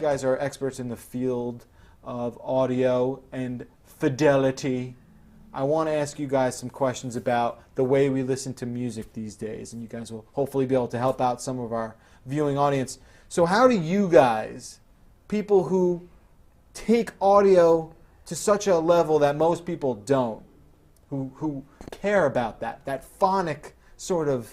guys are experts in the field of audio and fidelity. I want to ask you guys some questions about the way we listen to music these days, and you guys will hopefully be able to help out some of our viewing audience. So how do you guys, people who take audio to such a level that most people don't, who care about that phonic sort of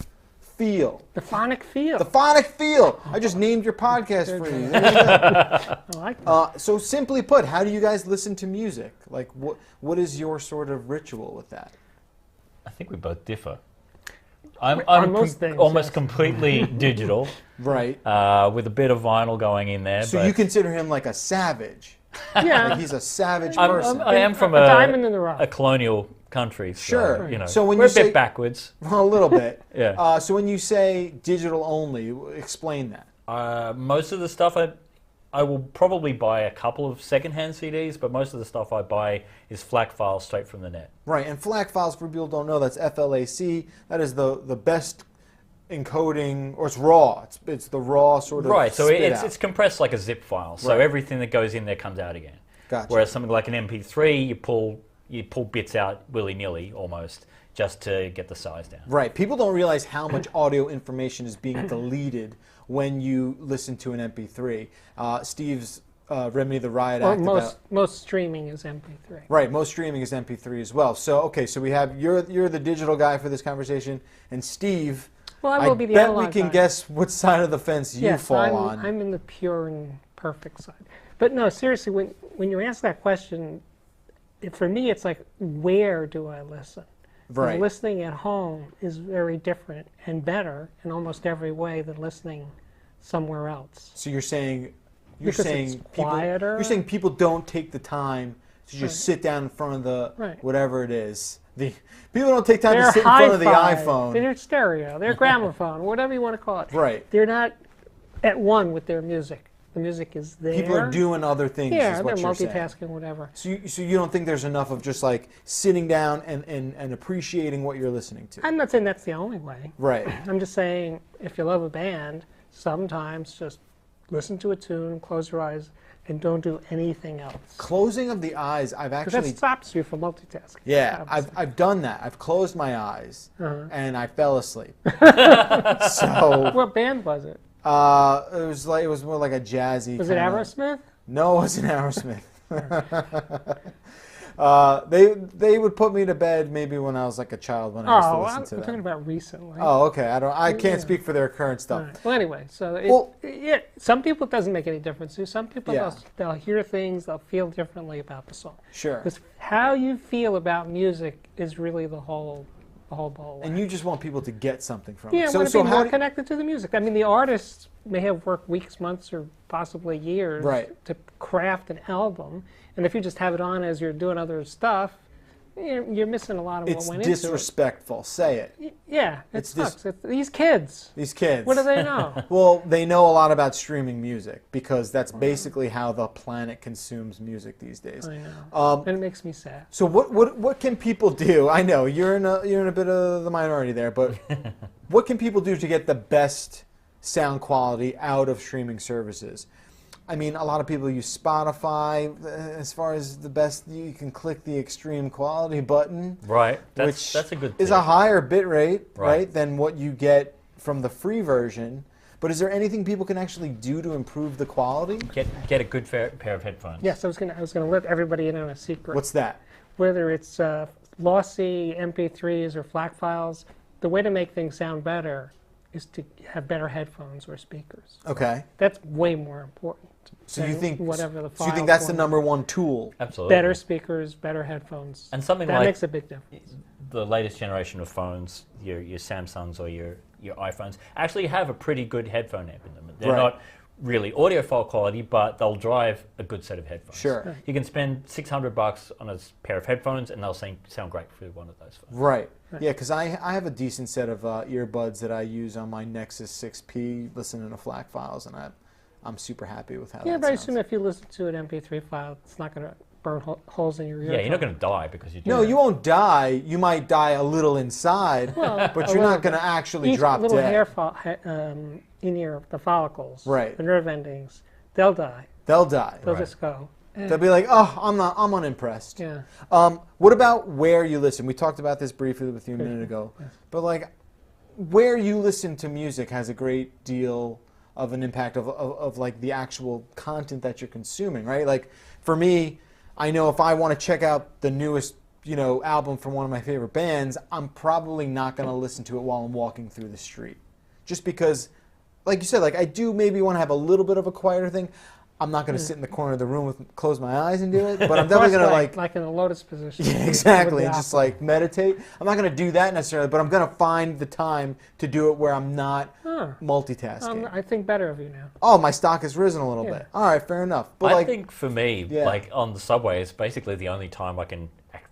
feel. The phonic feel. The phonic feel. I just named your podcast for you. I like that. So simply put, how do you guys listen to music? Like, what is your sort of ritual with that? I think we both differ. I'm almost completely digital. Right. With a bit of vinyl going in there. So you consider him like a savage. Yeah. Like he's a savage person. I am from diamond in the rough. a colonial country. So, Sure. you know, So when we're you a bit say- backwards. Well, a little bit. Yeah. So when you say digital only, explain that. Most of the stuff I will probably buy a couple of secondhand CDs, but most of the stuff I buy is FLAC files straight from the net. Right, and FLAC files, for people who don't know, that's FLAC. That is the best encoding, or it's raw. It's the raw sort of Right, so spit out. it's compressed like a zip file. So Right. everything that goes in there comes out again. Gotcha. Whereas something like an MP3, you pull bits out willy-nilly almost just to get the size down. Right, people don't realize how much audio information is being deleted when you listen to an MP3. Steve's Remedy the Riot Act about... Most streaming is MP3. Right, most streaming is MP3 as well. So, okay, so we have, you're the digital guy for this conversation, and Steve, Well, I will be the bet we analog can guy. guess what side of the fence you Yes, fall on. I'm in the pure and perfect side. But no, seriously, when you ask that question, for me, it's like, where do I listen? 'Cause Right. listening at home is very different and better in almost every way than listening somewhere else. So you're saying Because it's quieter. You're saying people don't take the time to just sit down in front of the Right. whatever it is. People don't take time to They're sit in front of the hi-fi, iPhone. They're stereo, they're gramophone, whatever you want to call it. Right. They're not at one with their music. The music is there. People are doing other things. Yeah, is what they're you're saying. multitasking, whatever. So you don't think there's enough of just like sitting down and appreciating what you're listening to? I'm not saying that's the only way. Right. I'm just saying if you love a band, sometimes just listen to a tune, close your eyes, and don't do anything else. Closing of the eyes, I've Because actually... that stops you from multitasking. Yeah, obviously. I've done that. I've closed my eyes and I fell asleep. So What band was it? it was more like a jazzy. Was it kinda- Aerosmith? No, it wasn't Aerosmith. They would put me to bed maybe when I was like a child when I used to Oh, listen I'm to talking them. about recently. Oh, okay. I can't speak for their current stuff. Right. Well, anyway, so Well- yeah, some people it doesn't make any difference to. Some people Yeah. they'll hear things, they'll feel differently about the song. Sure. Because how you feel about music is really the whole ball. And you just want people to get something from Yeah, it. I want to be how more do- connected to the music. I mean, the artists may have worked weeks, months, or possibly years Right. to craft an album, and if you just have it on as you're doing other stuff, you're missing a lot of It's what went into disrespectful. Say it. it. Yeah, it It's dis- sucks. These kids, These kids. what do they know? Well, they know a lot about streaming music because that's basically how the planet consumes music these days. I know, and it makes me sad. So what can people do? I know you're in a bit of the minority there, but what can people do to get the best sound quality out of streaming services? I mean, a lot of people use Spotify as far as the best. You can click the extreme quality button, Right. which That's a good is tip. a higher bit rate, right, Right. than what you get from the free version. But is there anything people can actually do to improve the quality? Get a good pair of headphones. Yes, I was gonna let everybody in on a secret. What's that? Whether it's lossy MP3s or FLAC files, the way to make things sound better is to have better headphones or speakers. Okay. That's way more important. So you than think whatever the So you think that's the format. number one tool? Absolutely. Better speakers, better headphones. And something that like makes a big difference. the latest generation of phones, your Samsungs or your iPhones, actually have a pretty good headphone amp in them. They're Right. not really audiophile quality, but they'll drive a good set of headphones. Sure. You can spend $600 on a pair of headphones, and they'll sound great for one of those phones. Right. Yeah, because I have a decent set of earbuds that I use on my Nexus 6P, listening to FLAC files, and I'm super happy with how Yeah, that but I sounds. assume if you listen to an MP3 file, it's not going to burn holes in your ear. Yeah, you're not going to die because you do No, that. you won't die. You might die a little inside, but you're not going to actually drop little dead. hair in the follicles, Right. the nerve endings, they'll die. They'll die. They'll Right. just go. They'll be like, oh, I'm unimpressed. Yeah. What about where you listen? We talked about this briefly with you a minute ago. Yes. But like, where you listen to music has a great deal of an impact of like the actual content that you're consuming, right? Like for me, I know if I want to check out the newest, album from one of my favorite bands, I'm probably not going to listen to it while I'm walking through the street. Just because, like you said, like I do maybe want to have a little bit of a quieter thing. I'm not going to sit in the corner of the room with close my eyes and do it, but I'm definitely going to like in the lotus position. yeah, exactly, and just like meditate. I'm not going to do that necessarily, but I'm going to find the time to do it where I'm not multitasking. I think better of you now. Oh, my stock has risen a little Yeah. bit. All right, fair enough. But I think for me, Yeah. like on the subway, it's basically the only time I can,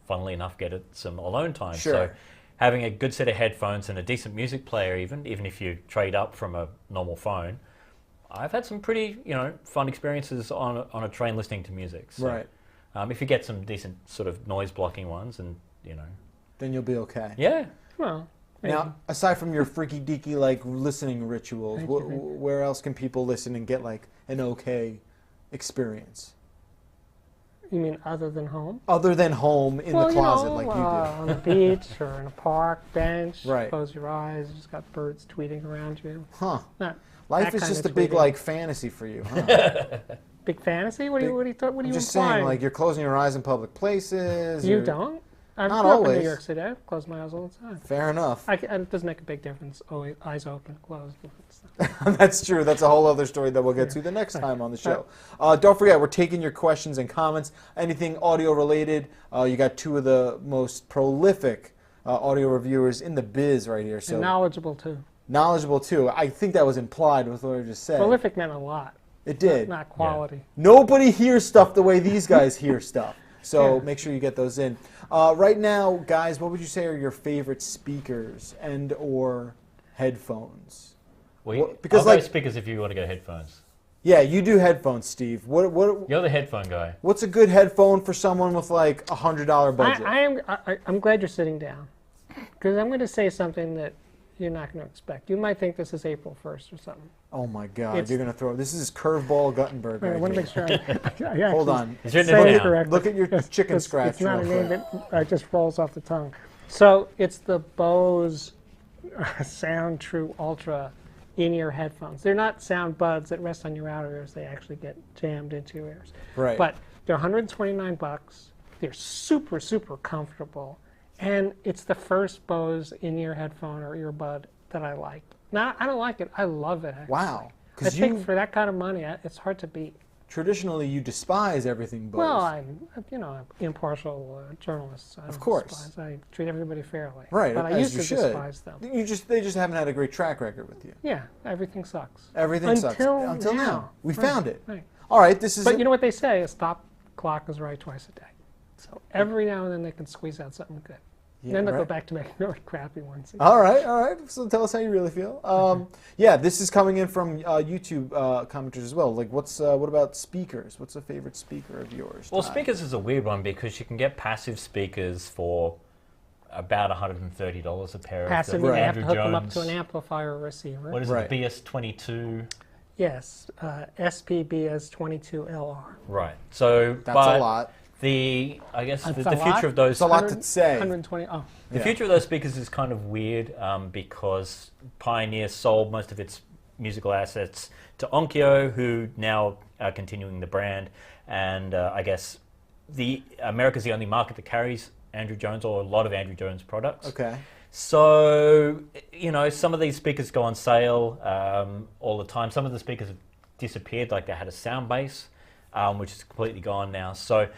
funnily enough, get some alone time. Sure. So having a good set of headphones and a decent music player, even if you trade up from a normal phone, I've had some pretty, fun experiences on a train listening to music. So, right. If you get some decent sort of noise blocking ones, and Then you'll be okay. yeah. Well, maybe. Now, aside from your freaky deaky like listening rituals, Thank you, thank you. where else can people listen and get like an okay experience? You mean other than home? Other than home in the closet like you do. On the beach or in a park bench. Right. Close your eyes. You just got birds tweeting around you. Huh. Not Life that is kind just of a big tweeting. like fantasy for you, huh? Big fantasy? What are you I'm just implying? saying, like you're closing your eyes in public places. You or- don't? I Not grew up in always. New York City. I close my eyes all the time. Fair enough. It doesn't make a big difference. Always eyes open, closed. That's true. That's a whole other story that we'll get to the next time on the show. Don't forget, we're taking your questions and comments. Anything audio related. You got two of the most prolific audio reviewers in the biz right here. So And knowledgeable too. knowledgeable too. I think that was implied with what I just said. Prolific meant a lot. It did. Not quality. Nobody hears stuff the way these guys hear stuff. So make sure you get those in. Right now, guys, what would you say are your favorite speakers and or headphones? Well, because I'll like go speakers if you want to go headphones. yeah, you do headphones, Steve. What You're the headphone guy. what's a good headphone for someone with like $100 budget? I'm glad you're sitting down because I'm going to say something that you're not going to expect. You might think this is April 1st or something. Oh my God, It's- you're gonna throw this is curveball Guttenberg. I Right want to here. make sure I Hold on. He's written say it it down. correctly. Look at your chicken scratch. It's not a real name quick. that just rolls off the tongue. So it's the Bose Sound True Ultra in-ear headphones. They're not sound buds that rest on your outer ears. They actually get jammed into your ears. Right. But they're $129. They're super, super comfortable. And it's the first Bose in-ear headphone or earbud that I like. Now, I don't like it. I love it, actually. Wow. I Because think you for that kind of money, it's hard to beat. traditionally you despise everything Bose. Well, I'm impartial journalist. So I don't course. despise. I treat everybody fairly. Right, But I as used you to should. despise them. They just haven't had a great track record with you. Yeah, everything sucks. Everything sucks Until now. now. We Right, found it. Right. All right, this is. But you know what they say? A stop clock is right twice a day. So every now and then they can squeeze out something good. Yeah, then they'll go right. back to making really crappy ones. All right. So tell us how you really feel. Yeah, this is coming in from YouTube commenters as well. Like, what about speakers? What's a favorite speaker of yours? Well, Ty? speakers is a weird one because you can get passive speakers for about $130 a pair. Passive, of you the have to Andrew hook them up Jones. to an amplifier or receiver. What is Right. it? BS22. Yes, SPBS 22LR. Right. So That's but a lot. I guess That's the a lot? future of those It's a lot to say. 120. Oh, The Yeah. future of those speakers is kind of weird because Pioneer sold most of its musical assets to Onkyo, who now are continuing the brand. And I guess America's the only market that carries Andrew Jones or a lot of Andrew Jones products. Okay. So, some of these speakers go on sale all the time. Some of the speakers have disappeared, like they had a sound base, which is completely gone now. So,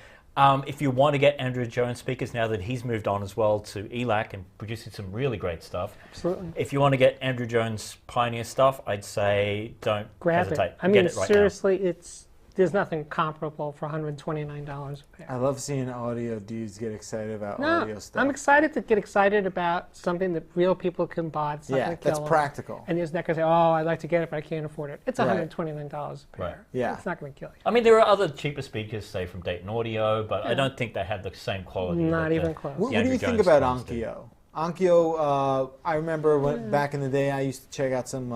if you want to get Andrew Jones speakers now that he's moved on as well to ELAC and producing some really great stuff, absolutely. if you want to get Andrew Jones Pioneer stuff, I'd say don't Grab hesitate. it. I mean, get it right seriously, there's nothing comparable for $129 a pair. I love seeing audio dudes get excited about No, audio stuff. I'm excited to get excited about something that real people can buy. It's not Yeah, gonna kill that's them. practical. And you're not going to say, oh, I'd like to get it, but I can't afford it. It's Right. $129 a pair. Right. Yeah. It's not going to kill you. I mean, there are other cheaper speakers, say from Dayton Audio, but I don't think they have the same quality. Not that even the- close. What the do you Andrew think Jones about ones do. Onkyo? Onkyo, I remember back in the day I used to check out some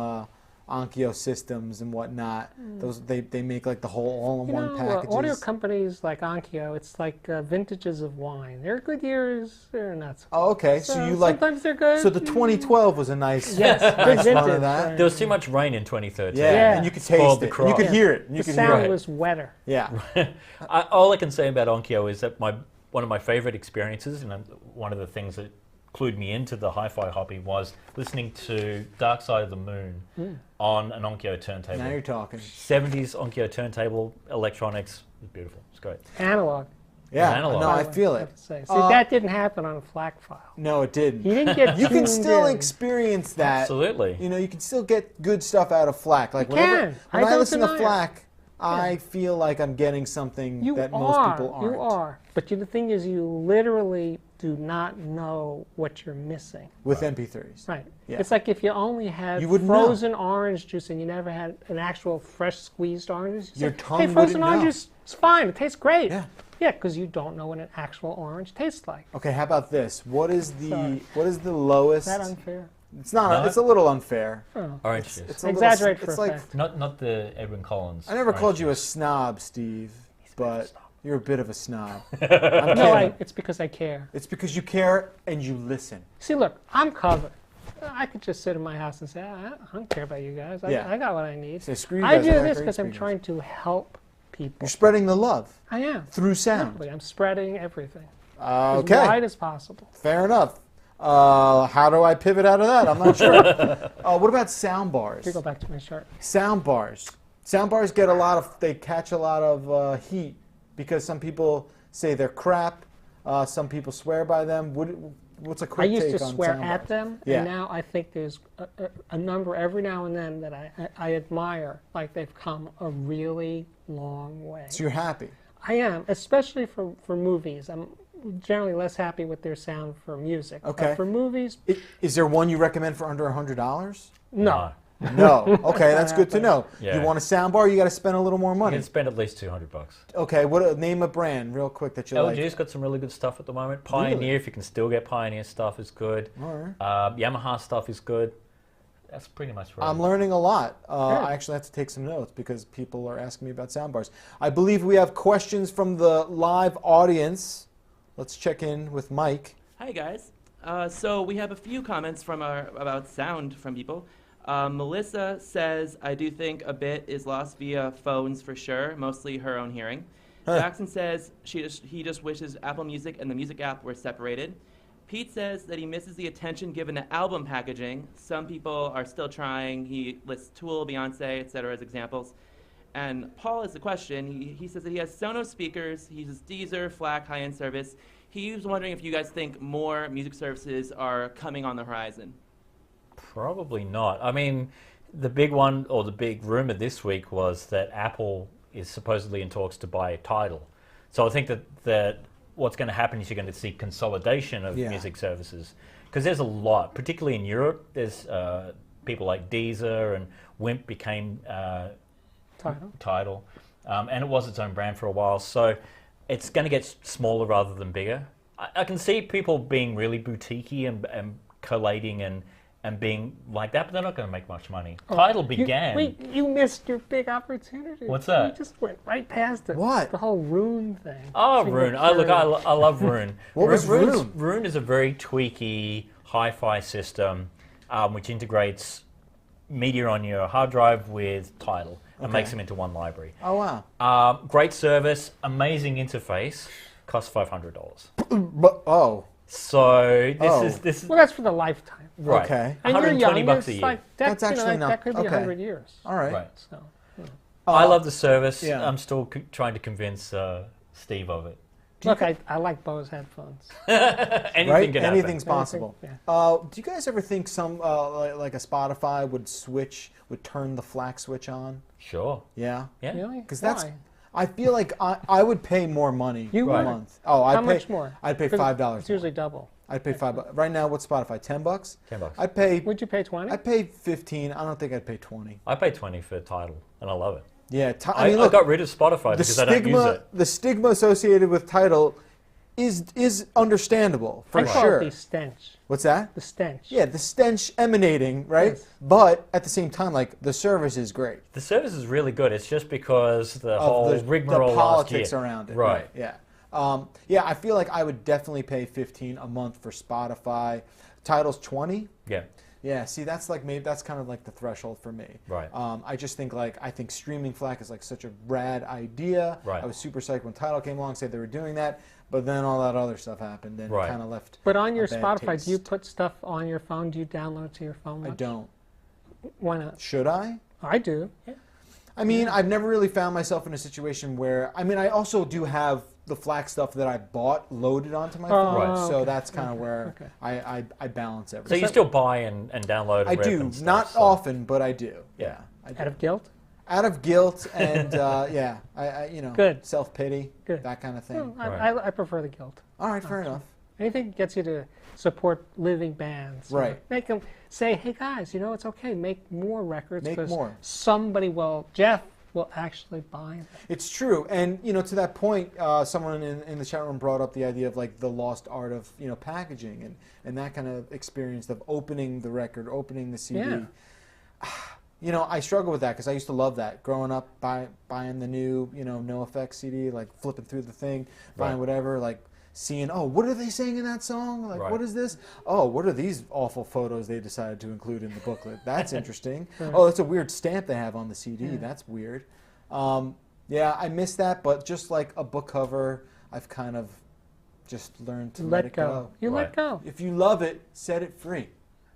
Onkyo systems and whatnot. Those they make like the whole all-in-one packages. Audio companies like Onkyo, it's like vintages of wine. They're good years, they're not so good. Oh, okay. So you like sometimes they're good. So the 2012 was a nice, Yes, nice good run of vintage, that. right. There was too much rain in 2013. Yeah, Yeah. and you could Spoiled taste the it. crop. You could Yeah. hear it. And you The could sound hear it. was wetter. Yeah. All I can say about Onkyo is that one of my favorite experiences, and one of the things that clued me into the hi-fi hobby, was listening to Dark Side of the Moon on an Onkyo turntable. Now you're talking. 70s Onkyo turntable, electronics. It was beautiful. It's great. Analog. Yeah. analog. No, I by the way, feel have it. to say. See, that didn't happen on a FLAC file. No, it didn't. You didn't get You can tuned still in. experience that. Absolutely. You know, you can still get good stuff out of FLAC. Like You whenever can. when I I don't listen to deny it. FLAC, I feel like I'm getting something You that are. most people aren't. You are. But the thing is, you literally do not know what you're missing. With MP3s. Right. Yeah. It's like if you only had You wouldn't know. frozen orange juice and you never had an actual fresh squeezed orange juice. Your say, tongue hey, frozen wouldn't orange know. juice is fine. It tastes great. Yeah. Yeah, because you don't know what an actual orange tastes like. Okay, how about this? What is the Sorry. lowest? Is that unfair? It's not. No. It's a little unfair. Oh. Orange juice. It's a Exaggerate little, for it's a like fact. Not the Edwin Collins. I never orange called you a juice. snob, Steve, but you're a bit of a snob. I'm No, kidding. it's because I care. It's because you care and you listen. See, look, I'm covered. I could just sit in my house and say, I don't care about you guys. Yeah. I got what I need. Say, screw you I guys, do I got this great because I'm speakers. trying to help people. You're spreading the love I am. through sound. Exactly. I'm spreading everything. As Okay, wide as possible. fair enough. How do I pivot out of that? I'm not sure. What about sound bars? Let me go back to my chart. Sound bars. Sound bars get a lot of. They catch a lot of heat because some people say they're crap. Some people swear by them. What's a I quick used take to on swear sound at bars? them, Yeah. and now I think there's a number every now and then that I admire. Like they've come a really long way. So you're happy. I am, especially for movies. I'm generally less happy with their sound for music. Okay. But for movies, Is there one you recommend for under $100? no. No. Okay, that's good to know. Yeah. You want a sound bar? You got to spend a little more You money. can spend at least $200. Okay. Name a brand real quick that you like? LG's got some really good stuff at the moment. Pioneer, Really? if you can still get Pioneer stuff, is good. All right. Yamaha stuff is good. That's pretty much right. I'm learning a lot. Good. I actually have to take some notes because people are asking me about soundbars. I believe we have questions from the live audience. Let's check in with Mike. Hi guys. So we have a few comments about sound from people. Melissa says, I do think a bit is lost via phones for sure, mostly her own hearing. Huh. Jackson says he just wishes Apple Music and the Music app were separated. Pete says that he misses the attention given to album packaging. Some people are still trying. He lists Tool, Beyonce, etc. as examples. And Paul has a question. He says that he has Sonos speakers. He uses Deezer, FLAC, high-end service. He was wondering if you guys think more music services are coming on the horizon. Probably not. I mean, the big one, or the big rumor this week, was that Apple is supposedly in talks to buy Tidal. So I think that what's going to happen is you're going to see consolidation of Yeah. music services. Because there's a lot, particularly in Europe, there's people like Deezer, and Wimp became Tidal. And it was its own brand for a while. So it's going to get smaller rather than bigger. I can see people being really boutiquey and collating and being like that, but they're not going to make much money. Tidal began. You missed your big opportunity. What's that? You just went right past it. What? The whole Rune thing. Oh, Single Rune. I serve. love Rune. What was Rune? Rune is a very tweaky hi-fi system which integrates media on your hard drive with Tidal and Okay. makes them into one library. Oh, wow. Great service, amazing interface, costs $500. Oh, So Oh. this is Well, that's for the lifetime. right. okay. And you're young, $120 it's a year. like, that, That's actually that, not- that could be okay. 100 years. All right. Right. So, I love the service. yeah. I'm still trying to convince Steve of it. look, I like Bose headphones. Anything Right? can Anything's happen. possible. Yeah. Do you guys ever think some like a Spotify would turn the FLAC switch on? Sure. Yeah. Yeah. Really? Because that's. Why? I feel like I would pay more money You a would? month. Oh, I'd How pay, much more? I'd pay Because $5. It's usually double. I'd pay $5. Right now, what's Spotify? $10? $10. I'd pay. Would you pay 20? I'd pay 15. I don't think I'd pay 20. I pay 20 for Tidal, and I love it. Yeah. I I mean, look. got rid of Spotify The because I don't use stigma, it. the stigma associated with Tidal is understandable for I call sure. it the stench. What's that? The stench. Yeah, the stench emanating, right? Yes. But at the same time, like, the service is great. The service is really good. It's just because the Of whole the rigmarole last politics year. around it. Right. Yeah. Yeah, I feel like I would definitely pay $15 a month for Spotify. Tidal's $20. Yeah. Yeah, see, that's like maybe that's kind of like the threshold for me. Right. I just think I think streaming FLAC is like such a rad idea. Right. I was super psyched when Tidal came along, said they were doing that, but then all that other stuff happened and Right. it kind of left. But on your a bad Spotify, do you taste. put stuff on your phone? Do you download to your phone? I much? don't. Why not? Should I? I do. Yeah. I mean, I've never really found myself in a situation where, I mean, I also do have the FLAC stuff that I bought loaded onto my phone, Right. so okay. that's kind of where Okay. I balance So everything. you still buy and download I and rip do, and stuff, not so- often, but I do. Yeah. I do. Out of guilt? Out of guilt and yeah, I you know, Good. self-pity, Good. that kind of thing. Well, Right. I prefer the guilt. All right, fair enough. Anything that gets you to support living bands. Right. Make them say, hey guys, you know, it's okay. Make more records. Make 'cause more. Somebody will, Jeff will actually buy them. It's true, and you know, to that point, someone in the chat room brought up the idea of like the lost art of packaging and that kind of experience of opening the record, opening the CD. Yeah. You know, I struggle with that because I used to love that growing up, buying the new NoFX CD, like flipping through the thing, buying Right. whatever, like seeing, oh, what are they saying in that song? Like, Right. what is this? Oh, what are these awful photos they decided to include in the booklet? That's interesting. Oh, that's a weird stamp they have on the CD. Yeah. That's weird. Yeah, I miss that, but just like a book cover, I've kind of just learned to let it go. You let Right. go. If you love it, set it free.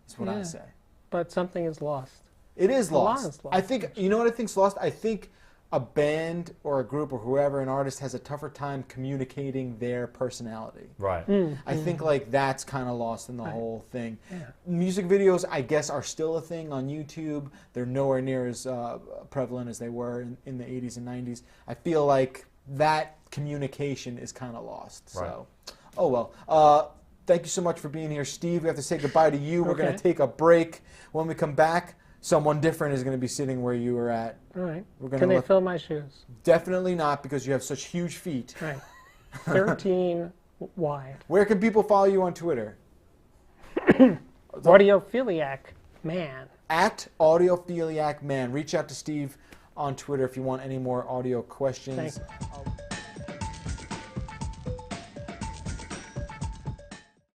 That's what I Yeah. say. But something is lost. It is A lot lost. is lost. I think, you know what I think's lost? I think a band or a group or whoever, an artist, has a tougher time communicating their personality. Right. I think like that's kind of lost in the Right. whole thing. Yeah. Music videos, I guess, are still a thing on YouTube. They're nowhere near as prevalent as they were in the 80s and 90s. I feel like that communication is kind of lost. Right. So, oh well. Thank you so much for being here, Steve. We have to say goodbye to you. We're going Okay. to take a break. When we come back, someone different is going to be sitting where you were at. All right. We're gonna Can they look- fill my shoes? Definitely not, because you have such huge feet. Right. 13 wide. Where can people follow you on Twitter? Audiophiliac Man. At Audiophiliac Man. Reach out to Steve on Twitter if you want any more audio questions. Thanks.